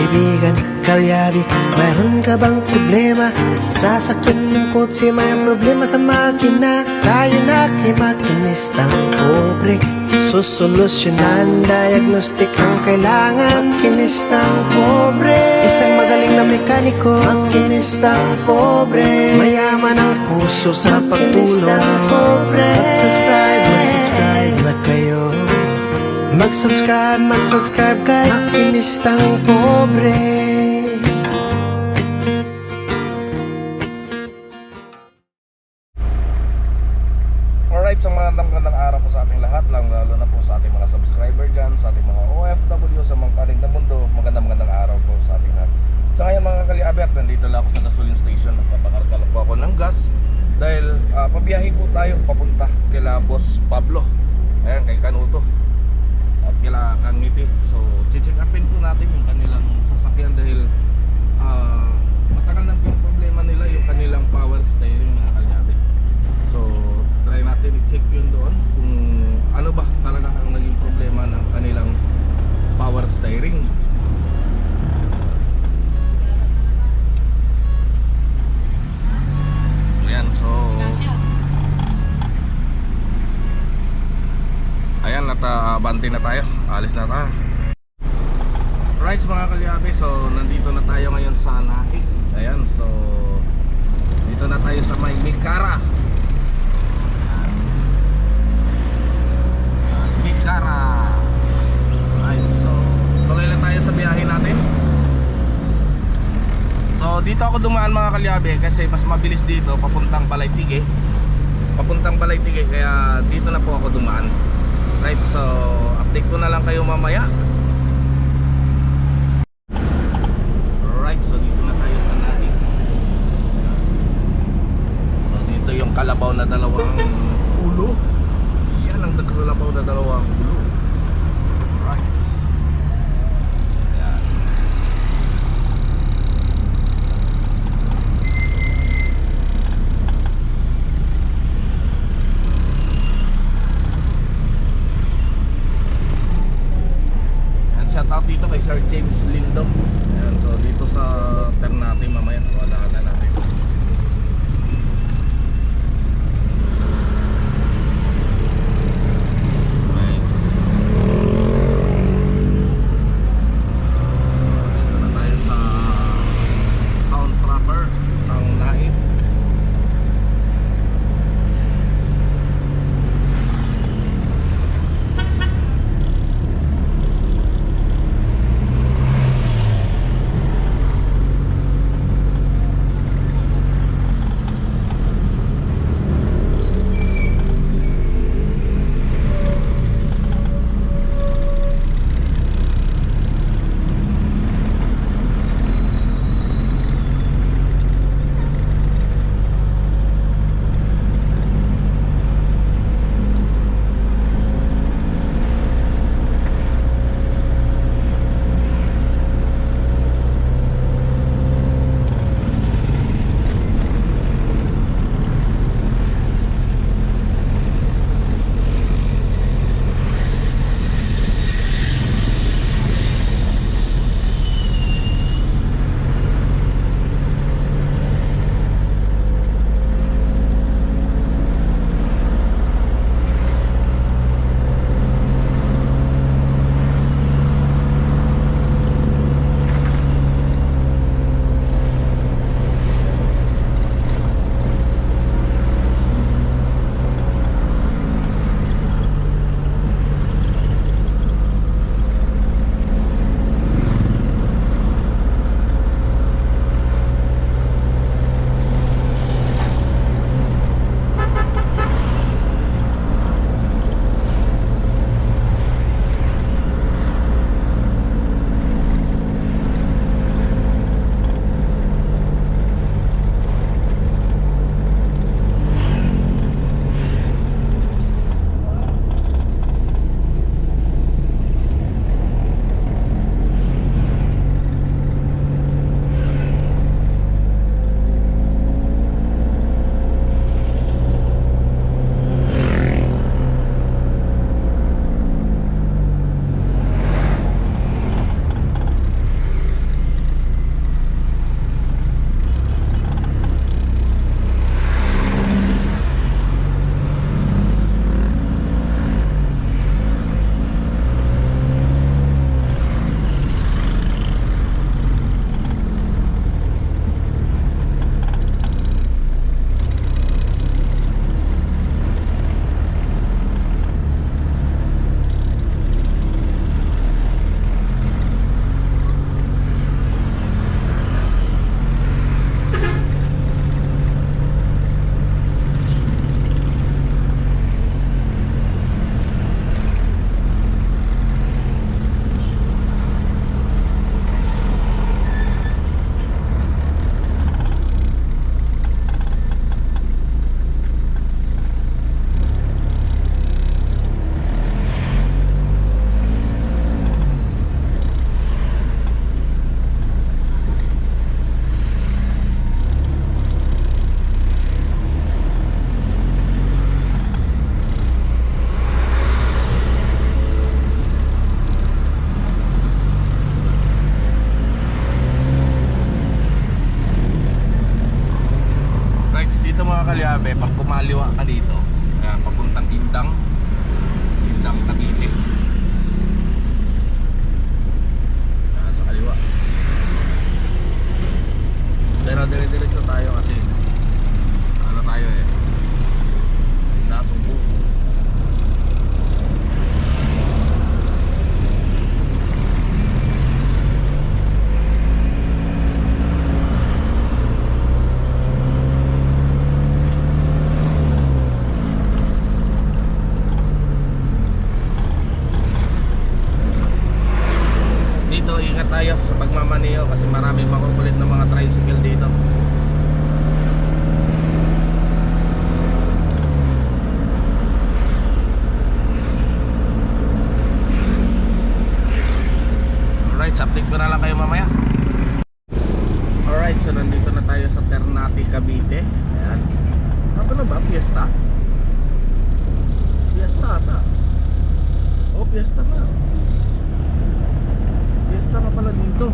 kaibigan, kalyabi, mayroon ka bang problema? Sasakyan ng kotse, may problema sa makina. Tayo na kay makinistang pobre, susolusyonan, diagnostic ang kailangan. Makinistang pobre, isang magaling na mekaniko. Makinistang pobre, mayaman ang puso sa pagtulong. Mag-subscribe na kayo. Mag-subscribe kay Makinistang Pobre. Alright, so magandang araw po sa ating lahat, lalo na po sa ating mga subscriber dyan, sa ating mga OFW sa mga panig na mundo. Magandang araw po sa ating lahat. So ngayon mga kaliabet, nandito lang ako sa gasoline station. Nagpapakarga lang po ako ng gas dahil pabiyahe po tayo papunta kila Boss Pablo. Ayan, kay Kanuto at kila Kang Ngiti. So check upin po natin yung kanilang sasakyan dahil matagal na po yung problema nila, yung kanilang power steering mga kaliabet. So try natin i-check yun doon kung ano ba talaga ang naging problema ng kanilang power steering. Ayan, so ayan, bante na tayo, alis na tayo. Right mga kalyabe, so nandito na tayo ngayon sa Naik. Ayan, so dito na tayo sa may Mikara. Right, so tuloy lang tayo sa biyahe natin. So dito ako dumaan mga kalyabe kasi mas mabilis dito papuntang Balay-Tige. Kaya dito na po ako dumaan. Right, so update ko na lang kayo mamaya. Right, so dito na tayo sa Naik. So dito yung kalabaw na dalawang ulo. Yan ang kalabaw na dalawang ulo. Right. Ayan. Shout out dito kay Sir James Lindo. Ayan, so dito sa turn natin mamaya, wala na natin. Right. Dito na tayo sa town proper ng Naik. kalyabe, pag kumaliwa ka dito, ayan, papuntang Indang Cavite. Ayan, sa kaliwa. Pero dire-diretso tayo kasi ano tayo eh, nasumpo. Dito ingat tayo sa pagmamaneho kasi marami makukulit na mga tricycle dito. Alright, update ko na lang kayo mamaya. Alright, so nandito na tayo sa Ternate, Cavite. Ayan. Ano na ba? Fiesta? Fiesta ata. Oh, fiesta na. Fiesta na pala dito.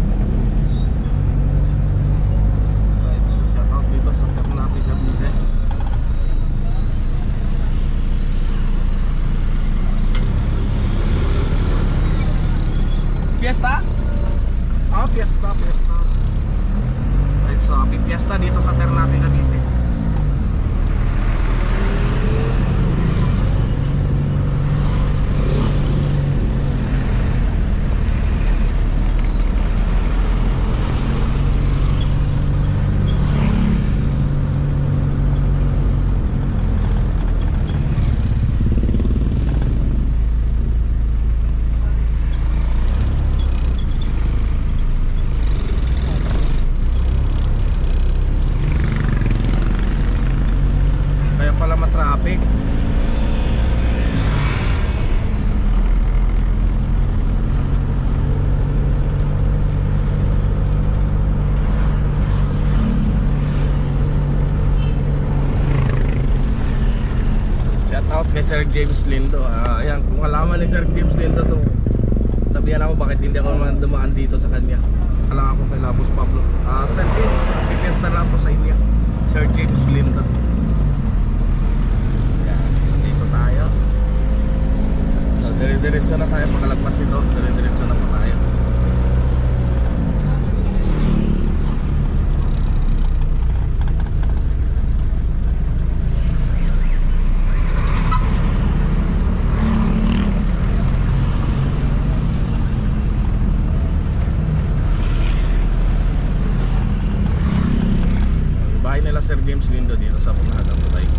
Right, so shout out dito sa Ternate, Cavite. Fiesta? Ah, fiesta. Right, so happy fiesta dito sa Ternate, Cavite. Kaya pala matraffic. Shout out kay Sir James Lindo. Ayan, kung alaman ni Sir James Lindo to, sabihan ako bakit hindi ako naman dumaan dito sa kanya. Alam ako kay Labos Pablo. Sir James, pipesta lang po sa inyo. Sir James Lindo. Tayo. So dire-diretso na tayo pagkalagpas nito, dire-diretso na pa tayo. Bahay nila Sir James Lindo dito sa Punahan ng Butay.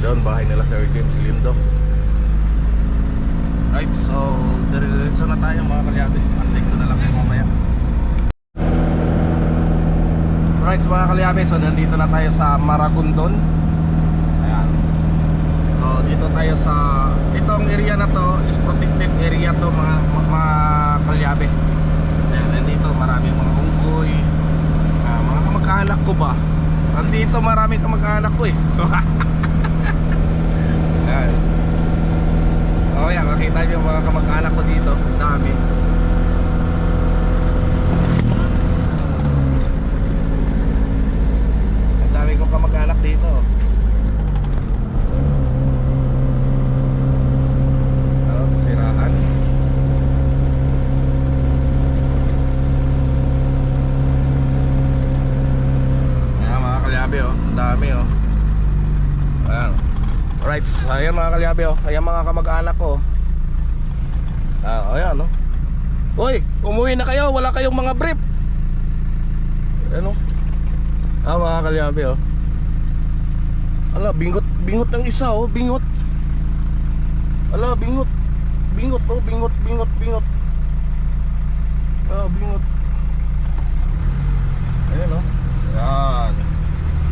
Doon bahay nila Sir James Lindo. Right, so diretso na tayo mga kalyabe. Update ko na lang kayo mamaya. Right, so mga kalyabe, so nandito na tayo sa Maragondon. Ayan. So dito tayo sa itong area na to is protected area to mga kalyabe. Ayan, nandito maraming mga unggoy, mga kamag-anak ko ba? Nandito maraming kamag-anak ko eh. Oh yan, makita nyo mga kamag-anak ko dito. Ang dami. Ang dami kong kamag-anak dito. Siraan. Ayan mga kalyabe oh. Ang dami oh. Ayan. Alright, ayan mga kalyabe oh. Ayan mga kamag-anak ko. Ayan oh. Uy, umuwi na kayo, wala kayong mga brief. Ayan oh. Mga kalyabe oh. Ala, bingot ng isa oh, bingot. Ala, bingot oh, bingot. Bingot. Ayan oh. Ayan.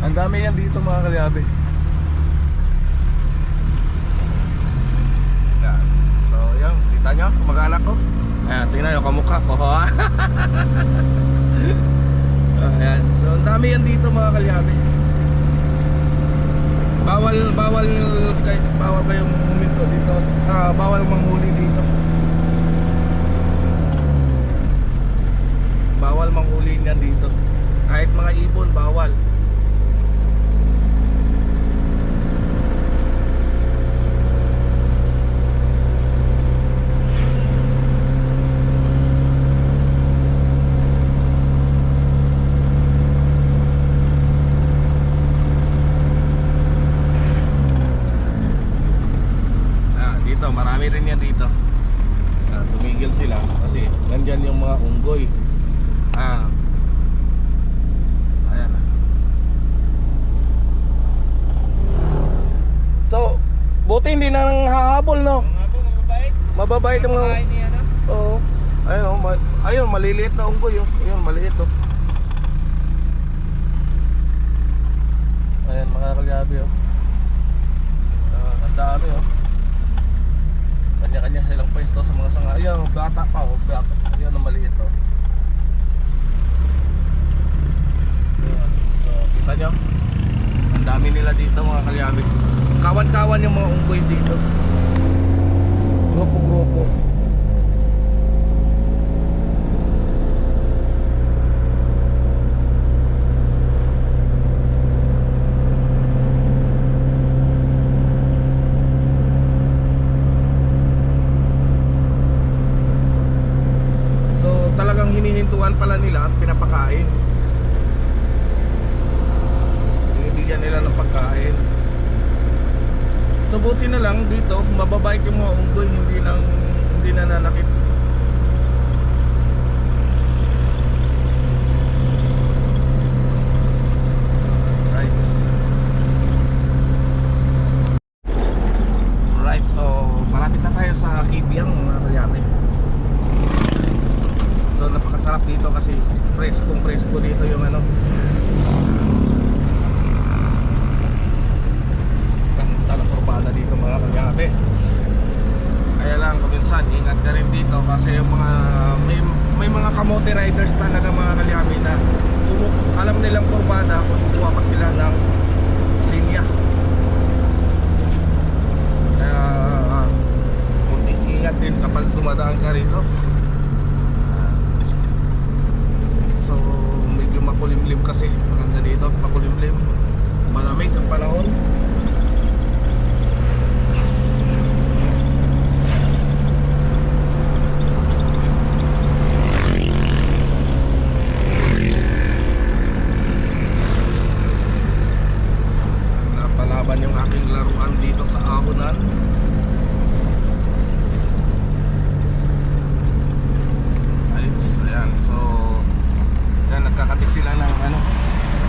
Ang dami yan dito mga kalyabe. Kita nyo, kamag-anak ko. Ayan, tingnan nyo, kamukha ko. Ayan. So, ang dami yan dito mga kalyabe. Bawal kayong huminto dito. Bawal manghuli dito. Bawal manghuli yan dito. Kahit mga ibon, bawal. Marami rin yan dito. Tumigil sila kasi nandyan yung mga unggoy. Ayan. So, buti hindi na nang hahabol, no? Mababait yung mga... Oo. Ayun, maliliit na unggoy, oh. Ayun, maliit, oh. Ayan, mga kalyabi, oh. Ang dami, oh. Kanya-kanya silang pwesto sa mga sanga. Ayan, bata pa, oh, bata. Ayan, ang maliit, oh. Ayan. So, kita nyo, ang dami nila dito mga kalyabi. Kawan-kawan yung mga unggoy dito. Grupo-grupo. Hinihintuan pala nila at pinapakain. Binibigyan nila ng pagkain. So buti na lang dito, mababait yung mga unggoy, hindi nananakit. Right, so malapit na tayo sa Kibiang mga kalyabe. So napakasarap dito kasi presko dito yung ano. Ganda ng kurbada dito mga kalyabe. Kaya lang kuminsan ingat ka rin dito kasi yung mga may mga kamote riders talaga mga kalyabe na alam nilang kurbada kung kukuha pa sila ng linya. Kaya ingat din kapag dumadaan ka rito. So medyo makulimlim kasi maganda dito, makulimlim, malamig ang panahon. Napalaban yung aking laruan dito sa Ahonan. Ayan, so nagkakatik sila ng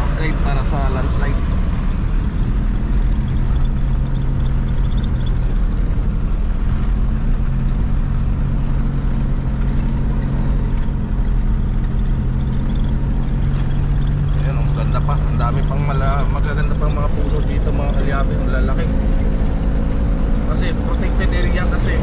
upgrade para sa landslide. Ayan, ang ganda pa, ang dami pang magaganda pang mga puno dito mga kalyabe, ang lalaki kasi protected area kasi.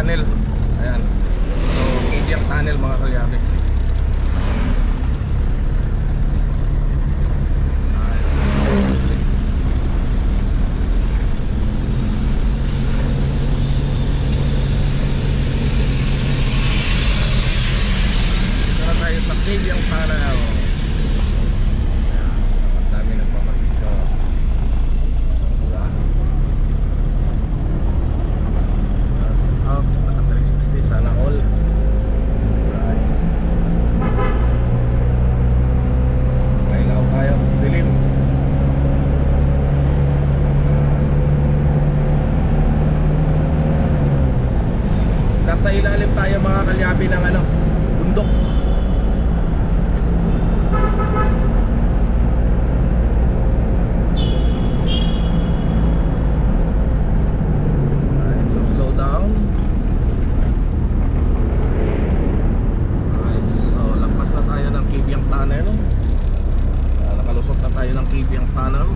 tunnel. Ayan. So, Kibiang Tunnel mga kalyabe. ilalim tayo mga kalyabi ng ano, bundok. Alright, so slow down. Alright, so lagpas na tayo ng Kibyang Tunnel. Nakalusot na tayo ng Kibyang Tunnel.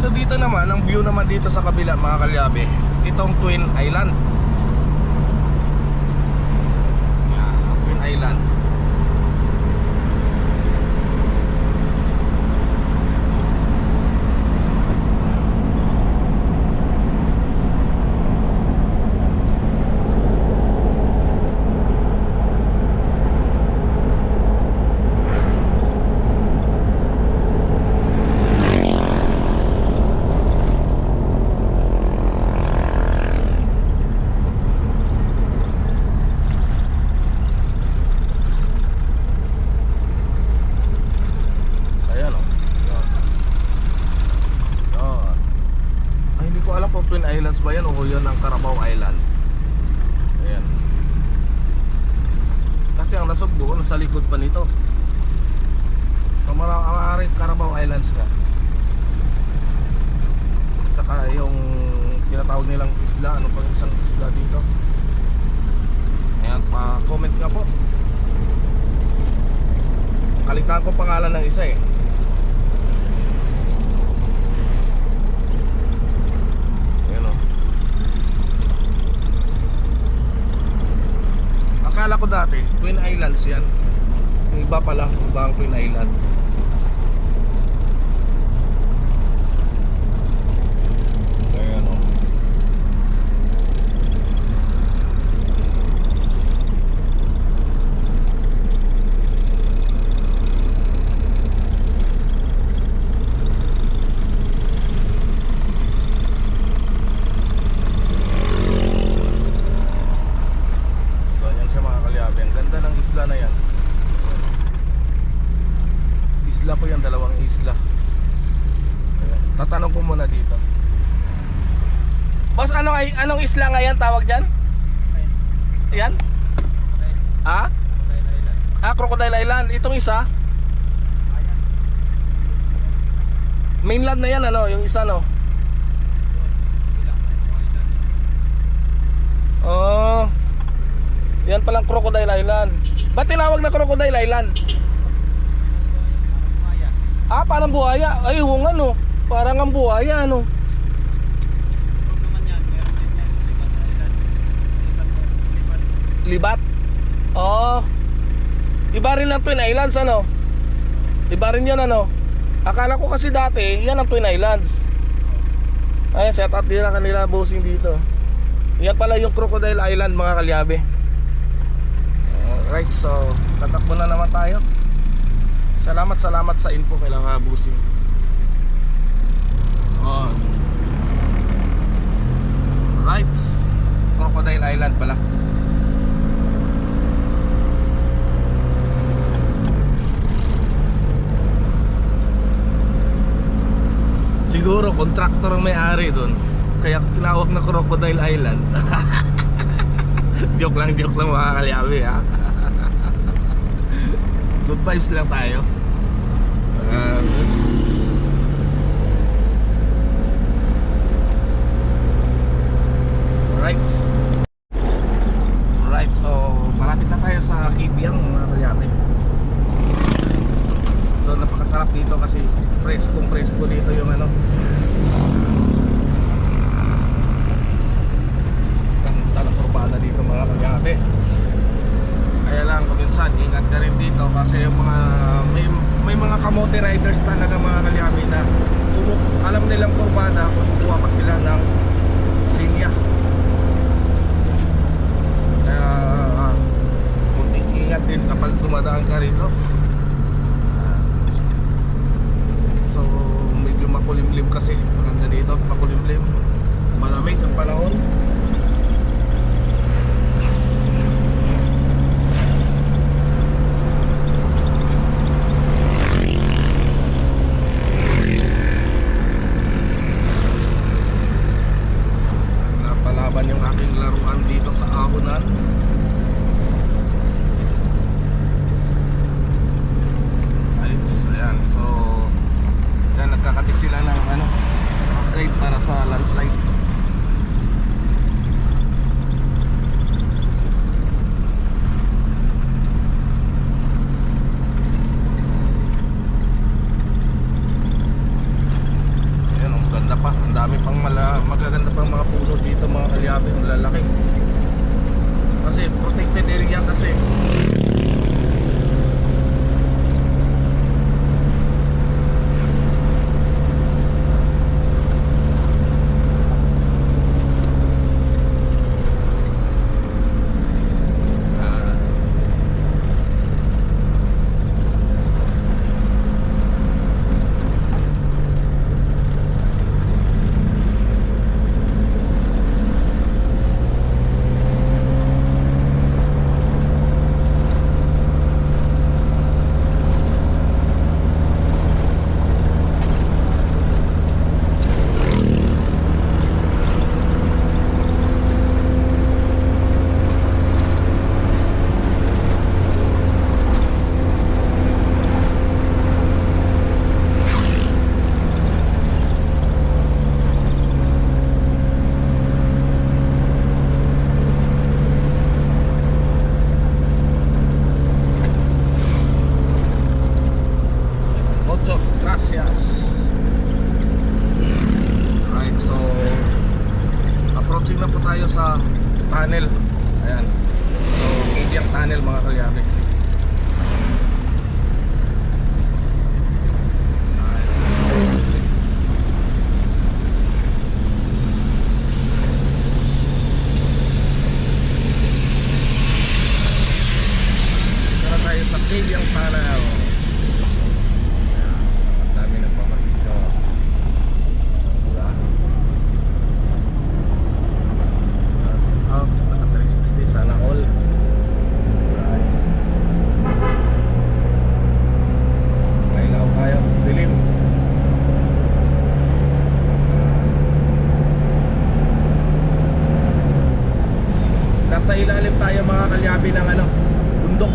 So dito naman, ang view naman dito sa kabila mga kalyabe, itong Twin Island. Yan, ang Twin Island. Twin Islands ba yan o yun ang Carabao Island? Ayan. Kasi ang Nasugbu nasa likod pa nito. So maaaring Carabao Islands nga. Saka yung tinatawag nilang isla, ano pang isang isla dito. Ayan, pa-comment nga po. Kalimutan ko pangalan ng isa eh. Akala ko dati Twin Islands yan. Yung iba pala, iba ang Twin Island. Ayan o. Isla na yan. Isla po yan, dalawang isla. Ayan. Tatanong ko muna dito. Boss, anong isla nga yan tawag dyan? Yan? Ah? Crocodile Island. Itong isa? Mainland na yan ano, yung isa no? Oh. Yan palang Crocodile Island. Ba't tinawag na Crocodile Island? Parang buhaya. Ay, huwag ano. Parang ang buhaya, ano. Libat? Oh. Iba rin ang Twin Islands, ano? Iba rin yun, ano? Akala ko kasi dati, yan ang Twin Islands. Ayan, set up nila kanila bossing dito. Yan pala yung Crocodile Island, mga kalyabe. Right, so tatakbo na naman tayo. Salamat sa info kay Lang Busing. Oh. Right, Crocodile Island pala. Siguro contractor ang may-ari doon, kaya tinawag na Crocodile Island. Joke lang mga kalyabe ha. Good vibes lang tayo. Right. Right, so malapit na tayo sa Kibyang mga kalyabe. So napakasarap dito kasi presko dito yung ano. Talang kurbada dito mga kalyabe. Kaya lang minsan ingat ka rin dito kasi yung mga may mga kamote riders talaga mga kalyabe na alam nilang kurbada kung kukuha pa sila ng linya. Kaya munting ingat din kapag dumadaan ka rito. makulimlim kasi. Maganda dito, makulimlim. Malamig ang panahon. Napalaban yung aking laruan dito sa Ahonan. Ayan, so yan, nagkakabit sila ng upgrade para sa landslide. Ayan, ang ganda pa, ang dami pang magaganda pang mga puno dito, mga kalyabe, ang lalaki kasi protected area kasi. Muchas gracias. Right, so approaching na po tayo sa tunnel. Ayan. So, Kajang Tunnel mga kalyabe. Nice. Tara tayo sa Kajang Tunnel. Nasa ilalim tayo mga kalyabi ng bundok.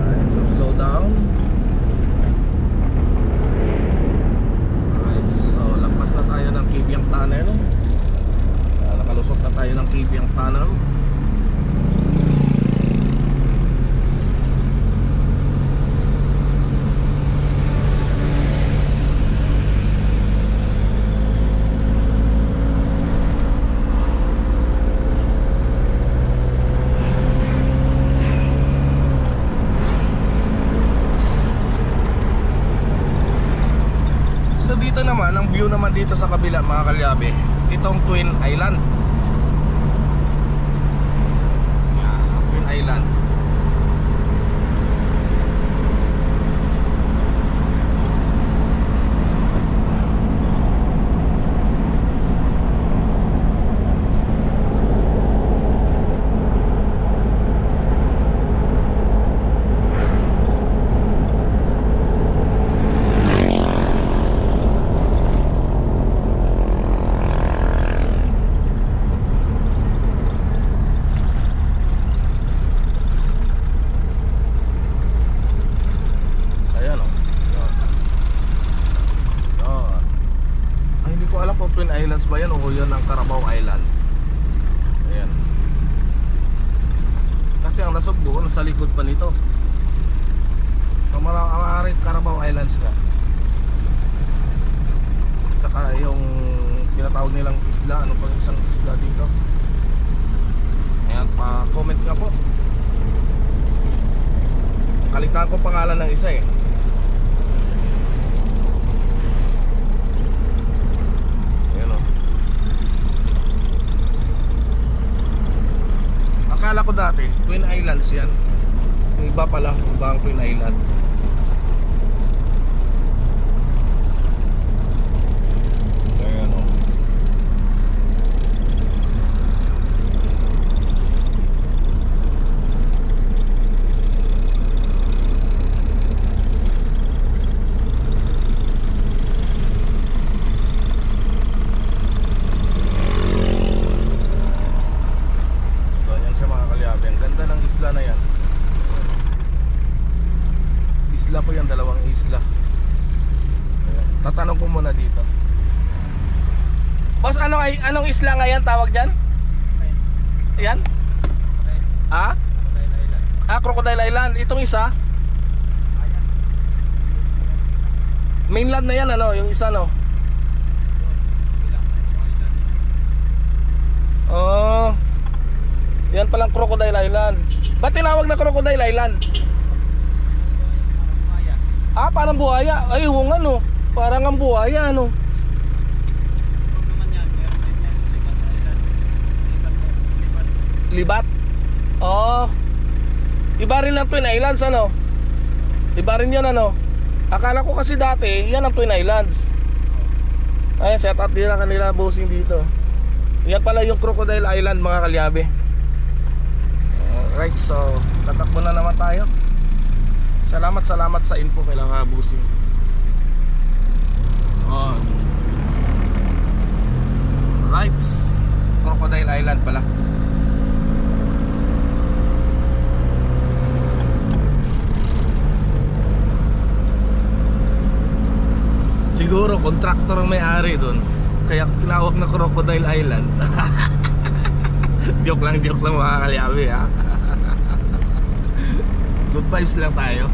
Alright, so slow down. Alright, so lagpas na tayo ng Kajang Tunnel. Nakalusot na tayo ng Kajang Tunnel. So dito naman, ang view naman dito sa kabila mga kalyabe, itong Twin Island. Yan, ang Twin Island. Twin Islands ba yan o yan ang Carabao Island? Ayan. Kasi ang Nasugbo nasa likod pa nito. So maaaring Carabao Islands nga. Saka yung tinatawag nilang isla, ano pa yung isang isla dito? Ayan, pa-comment nga po. Kalimutan ko pangalan ng isa eh. Akala Islands yan. Yung iba pala, iba ang Twin Island. Ayan o. So yan siya mga kalyabe. Ang ganda ng isla na yan. Isla po yan, dalawang isla. Ayan. Tatanong ko muna dito. Boss, anong isla nga yan tawag dyan? Yan? Ah? Crocodile Island. Itong isa? Mainland na yan ano, yung isa no? Oh. Yan palang Crocodile Island. Ba't tinawag na Crocodile Island? Parang buhaya. Ay, oo nga no. Parang ang buhaya no. Libat? Oh. Iba rin ang Twin Islands ano? Iba rin yun ano? Akala ko kasi dati, yan ang Twin Islands. Ayan, set up nila kanila bossing dito. Yan pala yung Crocodile Island mga kalyabe. Alright, so tatakbo na naman tayo. Salamat sa info kay Lang Bossing. Right, Crocodile Island pala. Siguro contractor ang may-ari doon, kaya tinawag na Crocodile Island. Joke lang mga kalyabe ha. Good vibes lang tayo.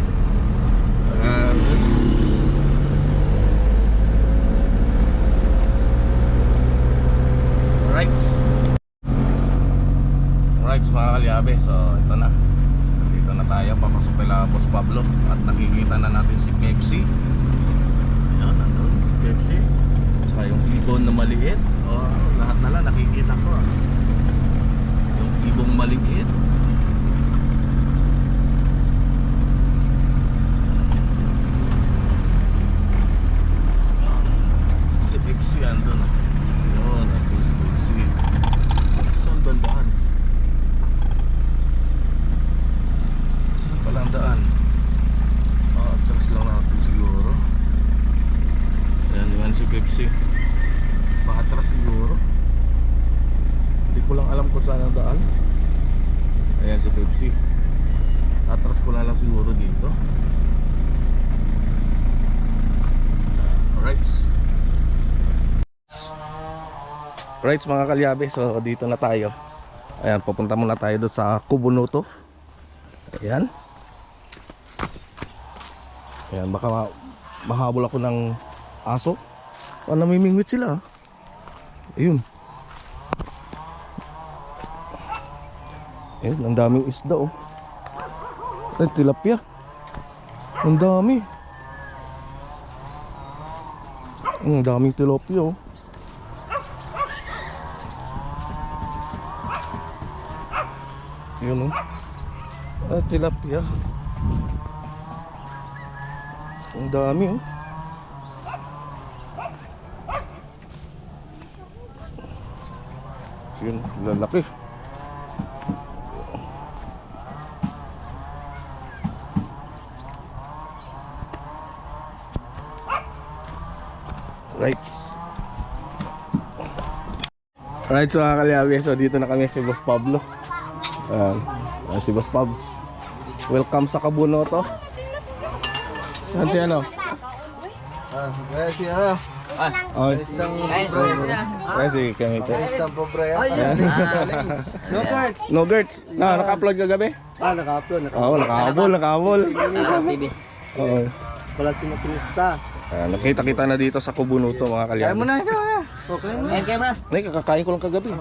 Alright mga kalyabe, so ito na. Dito na tayo, papasok pala Boss Pablo. At nakikita na natin si KFC. Ayan, nandun si KFC. Tsaka yung ibon na maliit. Lahat na lang nakikita ko. Yung ibong maliit. Si KFC andun. Yun, andun si KFC. Saan bandaan? Saan palang daan? Atras lang natin siguro. Ayan naman si Pepsi. Paatras siguro. Hindi ko lang alam kung saan ang daan. Ayan si Pepsi. Atras ko lang siguro dito. Alright. Right mga kalyabe, so dito na tayo. Ayan, pupunta muna tayo doon sa Kubunuto. Ayan. Ayan, baka mahabol ako ng aso. Namimingwit sila. Ayun. Ayun, ang daming isda oh. Ay, tilapia. Ang dami. Ang daming tilapia oh. Yun oh. Tilapia. Ang dami oh. Yun, lalaki. Right. Right, so mga kalyabe, so dito na kami si Boss Pablo. Si Boss Pabs. Welcome sa Kubunuto. Saan si ano? Si ano? Isang pobre. Si Kamito. Isang pobre. No Gertz. Naka-upload kagabi? Naka-upload. Oo, nakahabol. Oo. Wala si Makinista. Nakita-kita na dito sa Kubunuto mga kalyabe. Kaya mo na ito. Okay na. Nay, kakakain ko lang kagabi.